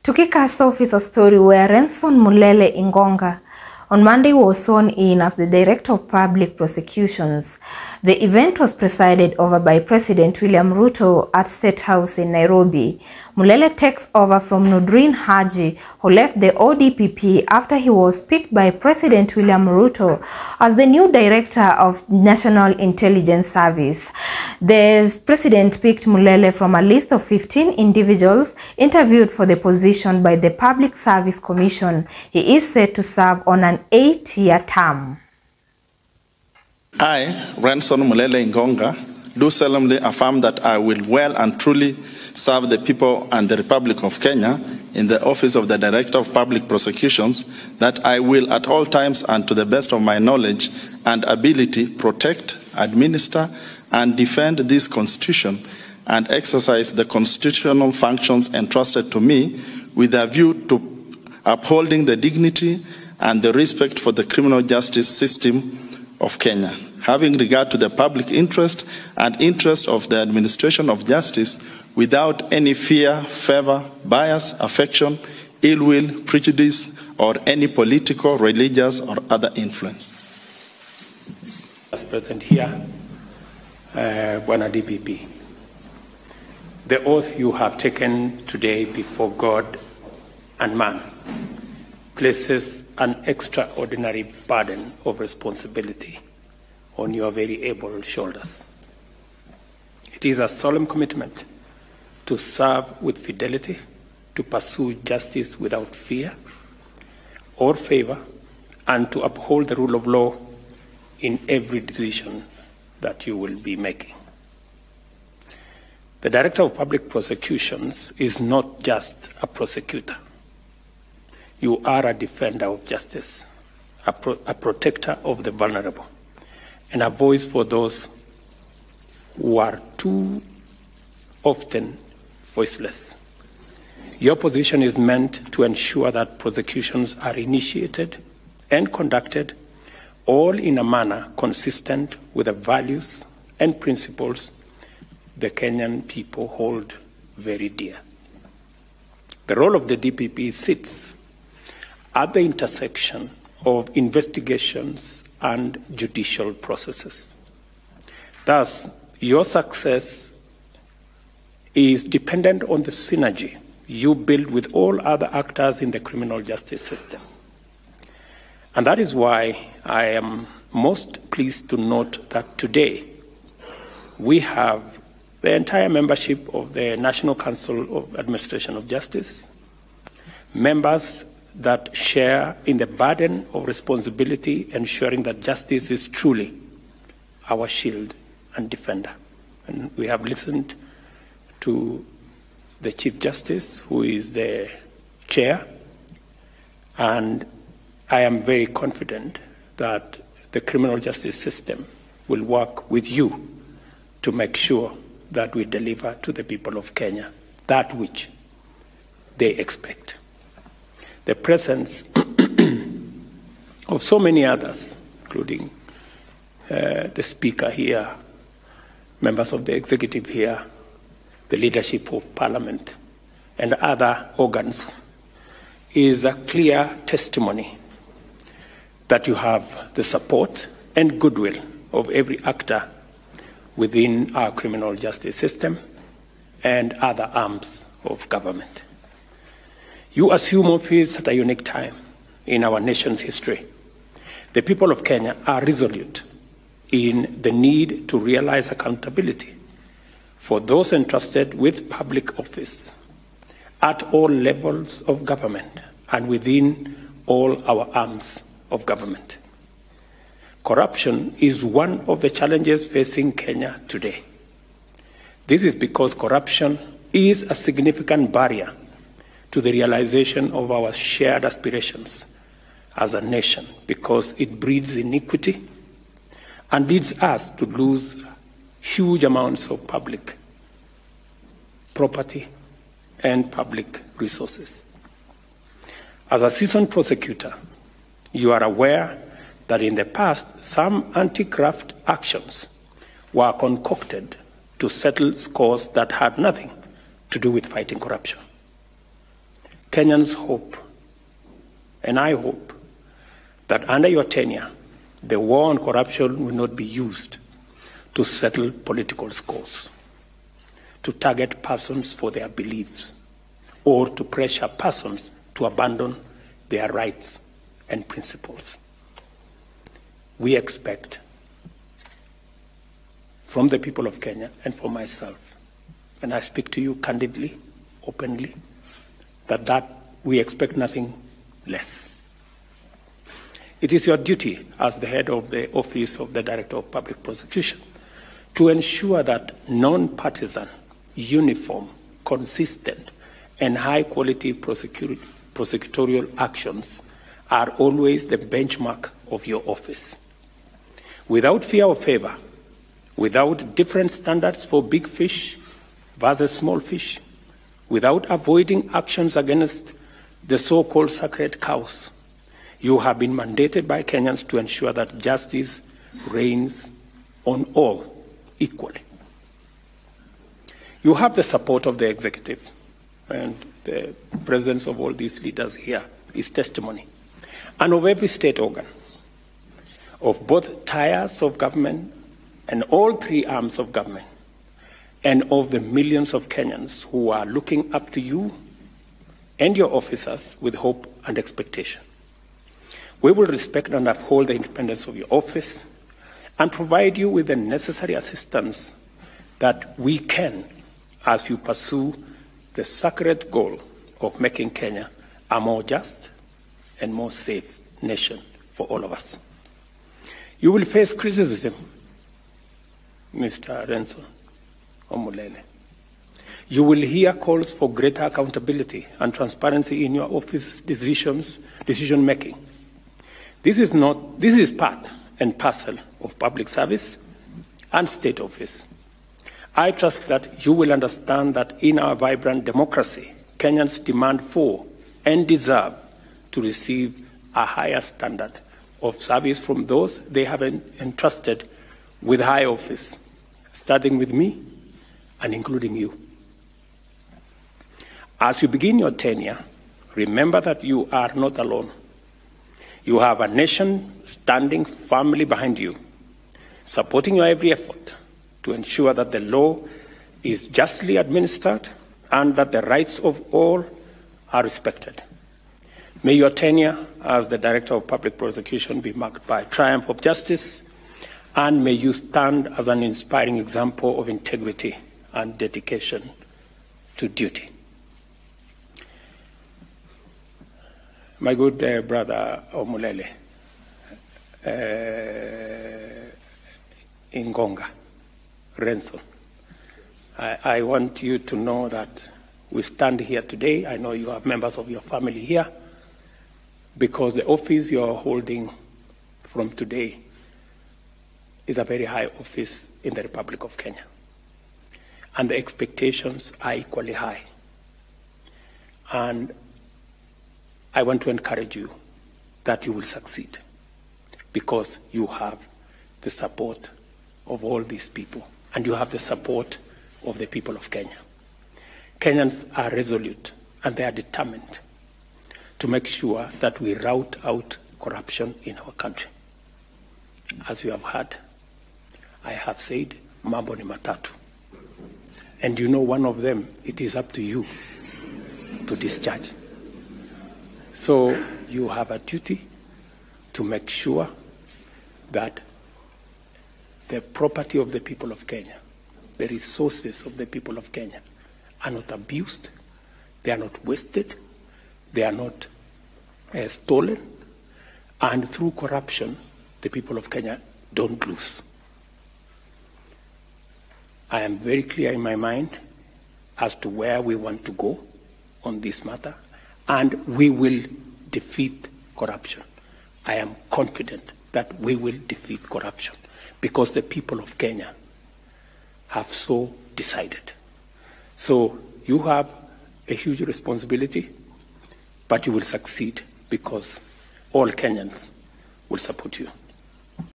To kick us off is a story where Renson Mulele Ingonga on Monday was sworn in as the Director of Public Prosecutions. The event was presided over by President William Ruto at State House in Nairobi. Mulele takes over from Nordin Haji, who left the ODPP after he was picked by President William Ruto as the new Director of National Intelligence Service. The president picked Mulele from a list of 15 individuals interviewed for the position by the Public Service Commission. He is set to serve on an 8-year term. I, Renson Mulele Ingonga, do solemnly affirm that I will well and truly serve the people and the Republic of Kenya in the office of the Director of Public Prosecutions, that I will at all times and to the best of my knowledge and ability protect, administer, and defend this Constitution and exercise the constitutional functions entrusted to me with a view to upholding the dignity and the respect for the criminal justice system of Kenya, having regard to the public interest and interest of the administration of justice without any fear, favor, bias, affection, ill will, prejudice, or any political, religious, or other influence. As present here, Bwana DPP, the oath you have taken today before God and man places an extraordinary burden of responsibility on your very able shoulders. It is a solemn commitment to serve with fidelity, to pursue justice without fear or favor, and to uphold the rule of law in every decision that you will be making. The Director of Public Prosecutions is not just a prosecutor. You are a defender of justice, a protector of the vulnerable, and a voice for those who are too often voiceless. Your position is meant to ensure that prosecutions are initiated and conducted all in a manner consistent with the values and principles the Kenyan people hold very dear. The role of the DPP sits at the intersection of investigations and judicial processes. Thus, your success is dependent on the synergy you build with all other actors in the criminal justice system. And that is why I am most pleased to note that today we have the entire membership of the National Council of Administration of Justice, members that share in the burden of responsibility, ensuring that justice is truly our shield and defender. And we have listened to the Chief Justice, who is the chair, and I am very confident that the criminal justice system will work with you to make sure that we deliver to the people of Kenya that which they expect. The presence of so many others, including the Speaker here, members of the Executive here, the leadership of Parliament, and other organs, is a clear testimony that you have the support and goodwill of every actor within our criminal justice system and other arms of government. You assume office at a unique time in our nation's history. The people of Kenya are resolute in the need to realize accountability for those entrusted with public office at all levels of government and within all our arms of government. Corruption is one of the challenges facing Kenya today. This is because corruption is a significant barrier to the realization of our shared aspirations as a nation, because it breeds iniquity and leads us to lose huge amounts of public property and public resources. As a seasoned prosecutor, you are aware that in the past, some anti-graft actions were concocted to settle scores that had nothing to do with fighting corruption. Kenyans hope, and I hope, that under your tenure, the war on corruption will not be used to settle political scores, to target persons for their beliefs, or to pressure persons to abandon their rights and principles. We expect from the people of Kenya and from myself, and I speak to you candidly, openly, that we expect nothing less. It is your duty as the head of the Office of the Director of Public Prosecution to ensure that non-partisan, uniform, consistent, and high-quality prosecutorial actions are always the benchmark of your office. Without fear or favor, without different standards for big fish versus small fish, without avoiding actions against the so-called sacred cows, you have been mandated by Kenyans to ensure that justice reigns on all equally. You have the support of the executive, and the presence of all these leaders here is testimony, and of every state organ, of both tiers of government and all three arms of government, and of the millions of Kenyans who are looking up to you and your officers with hope and expectation. We will respect and uphold the independence of your office and provide you with the necessary assistance that we can as you pursue the sacred goal of making Kenya a more just and more safe nation for all of us. You will face criticism, Mr. Renson Omulele. You will hear calls for greater accountability and transparency in your office decision making. This is part and parcel of public service and state office. I trust that you will understand that in our vibrant democracy, Kenyans demand for and deserve to receive a higher standard of service from those they have entrusted with high office, starting with me and including you. As you begin your tenure, remember that you are not alone. You have a nation standing firmly behind you, supporting your every effort to ensure that the law is justly administered and that the rights of all are respected. May your tenure as the Director of Public Prosecution be marked by triumph of justice, and may you stand as an inspiring example of integrity and dedication to duty. My good brother Omulele, Ingonga, Renson, I want you to know that we stand here today. I know you have members of your family here, because the office you are holding from today is a very high office in the Republic of Kenya. And the expectations are equally high. And I want to encourage you that you will succeed, because you have the support of all these people, and you have the support of the people of Kenya. Kenyans are resolute, and they are determined to make sure that we rout out corruption in our country. As you have heard, I have said, mambo ni matatu. And you know one of them, it is up to you to discharge. So you have a duty to make sure that the property of the people of Kenya, the resources of the people of Kenya, are not abused, they are not wasted, they are not stolen, and through corruption, the people of Kenya don't lose. I am very clear in my mind as to where we want to go on this matter, and we will defeat corruption. I am confident that we will defeat corruption, because the people of Kenya have so decided. So you have a huge responsibility, but you will succeed, because all Kenyans will support you.